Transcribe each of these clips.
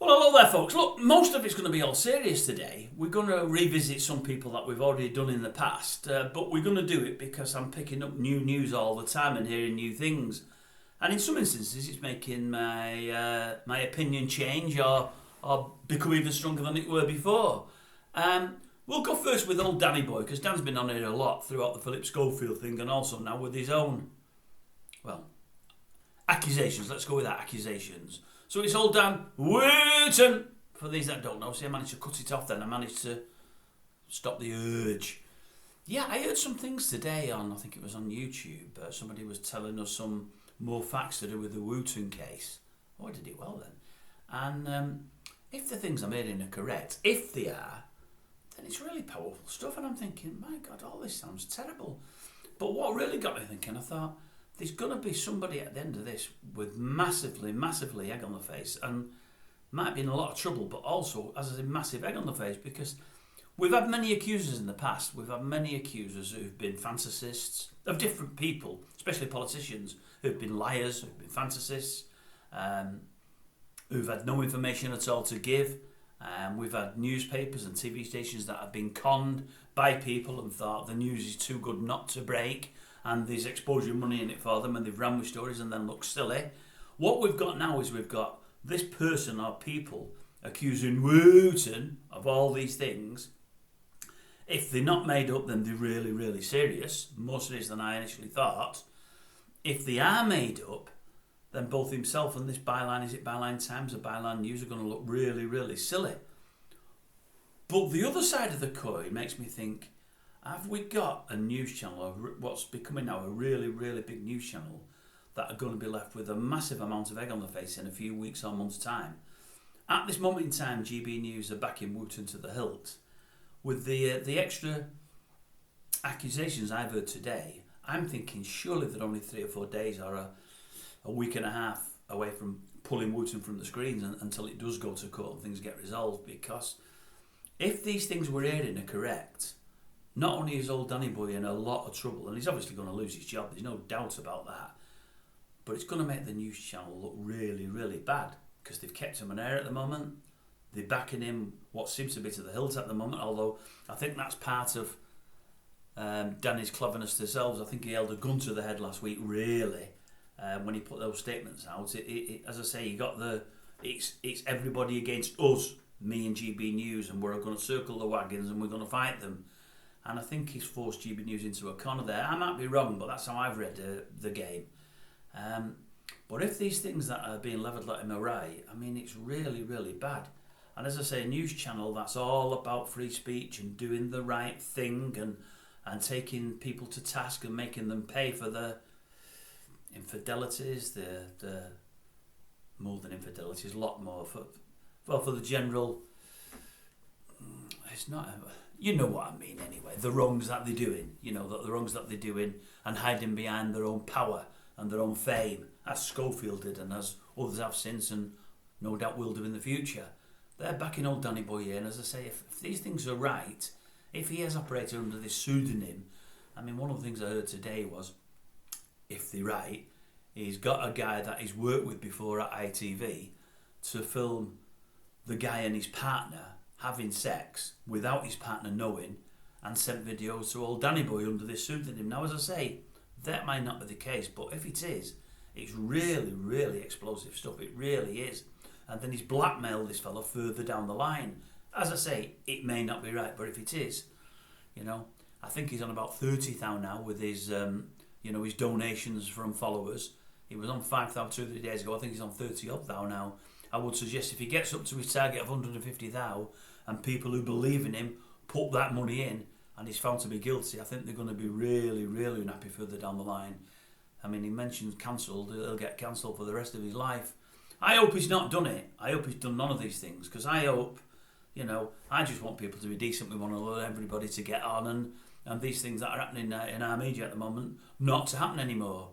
Well, hello there, folks. Look, most of it's going to be all serious today. We're going to revisit some people that we've already done in the past, but we're going to do it because I'm picking up new news all the time and hearing new things. And in some instances, it's making my opinion change or become even stronger than it were before. We'll go first with old Danny Boy, because Dan's been on here a lot throughout the Philip Schofield thing and also now with his own, well, accusations. Let's go with that, accusations. So it's old Dan Wooooooton. For these that don't know, see, I managed to cut it off then. I managed to stop the urge. Yeah, I heard some things today on, I think it was on YouTube. Somebody was telling us some more facts to do with the Wooooooton case. Oh, I did it well then. And if the things I'm hearing are correct, if they are, then it's really powerful stuff. And I'm thinking, my God, all this sounds terrible. But what really got me thinking, I thought, there's going to be somebody at the end of this with massively egg on the face and might be in a lot of trouble, but also as a massive egg on the face because we've had many accusers in the past. We've had many accusers who've been fantasists of different people, especially politicians, who've been liars, who've been fantasists, who've had no information at all to give. We've had newspapers and TV stations that have been conned by people and thought the news is too good not to break. And there's exposure money in it for them and they've ran with stories and then look silly. What we've got now is we've got this person or people accusing Wooooooton of all these things. If they're not made up, then they're really serious, more serious than I initially thought. If they are made up, then both himself and this Byline, is it Byline Times or Byline News, are going to look really silly. But the other side of the coin makes me think, have we got a news channel, or what's becoming now a really big news channel, that are going to be left with a massive amount of egg on the face in a few weeks or months' time? At this moment in time, GB News are backing Wooooooton to the hilt. With the extra accusations I've heard today, I'm thinking surely they're only 3 or 4 days or a week and a half away from pulling Wooooooton from the screens until it does go to court and things get resolved. Because if these things we're hearing are correct, not only is old Danny Boy in a lot of trouble, and he's obviously going to lose his job, there's no doubt about that, but it's going to make the news channel look really bad because they've kept him on air at the moment. They're backing him what seems to be to the hilt at the moment, although I think that's part of Danny's cleverness themselves. I think he held a gun to the head last week, really, when he put those statements out. As I say, you got it's everybody against us, me and GB News, and we're going to circle the wagons and we're going to fight them. And I think he's forced GB News into a corner there. I might be wrong, but that's how I've read the game. But if these things that are being levelled at him are right, I mean, it's really bad. And as I say, a news channel that's all about free speech and doing the right thing and taking people to task and making them pay for the infidelities, the more than infidelities, a lot more for the general. It's not. You know what I mean anyway, the wrongs that they're doing, the wrongs that they're doing and hiding behind their own power and their own fame, as Schofield did and as others have since and no doubt will do in the future. They're backing old Danny Boy here, and as I say, if these things are right, if he has operated under this pseudonym, I mean, one of the things I heard today was, if they're right, he's got a guy that he's worked with before at ITV to film the guy and his partner having sex without his partner knowing and sent videos to old Danny Boy under this pseudonym. Now, as I say, that might not be the case, but if it is, it's really explosive stuff. It really is. And then he's blackmailed this fellow further down the line. As I say, it may not be right, but if it is, I think he's on about 30,000 now with his, his donations from followers. He was on 5,000 2 or 3 days ago. I think he's on 30,000 now. I would suggest if he gets up to his target of 150,000 and people who believe in him put that money in and he's found to be guilty, I think they're going to be really unhappy further down the line. I mean, he mentioned cancelled, he'll get cancelled for the rest of his life. I hope he's not done it. I hope he's done none of these things because I hope, I just want people to be decent. We want to allow everybody to get on and these things that are happening in our media at the moment not to happen anymore.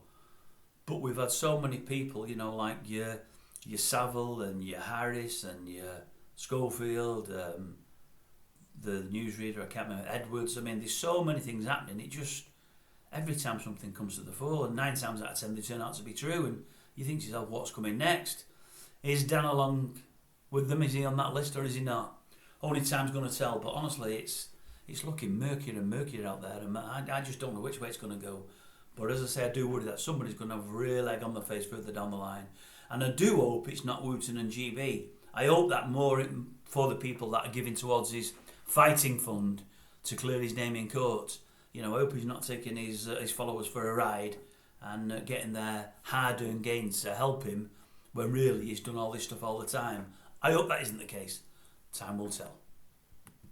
But we've had so many people, like your Savile and your Harris and your Schofield, the newsreader, I can't remember, Edwards. I mean, there's so many things happening. It just, every time something comes to the fore, and 9 times out of 10 they turn out to be true, and you think to yourself, what's coming next? Is Dan along with them? Is he on that list or is he not? Only time's going to tell. But honestly, it's looking murkier and murkier out there, and I just don't know which way it's going to go. But as I say, I do worry that somebody's going to have a real egg on their face further down the line. And I do hope it's not Wooooooton and GB. I hope that more for the people that are giving towards his fighting fund to clear his name in court. I hope he's not taking his followers for a ride and getting their hard-earned gains to help him when really he's done all this stuff all the time. I hope that isn't the case. Time will tell.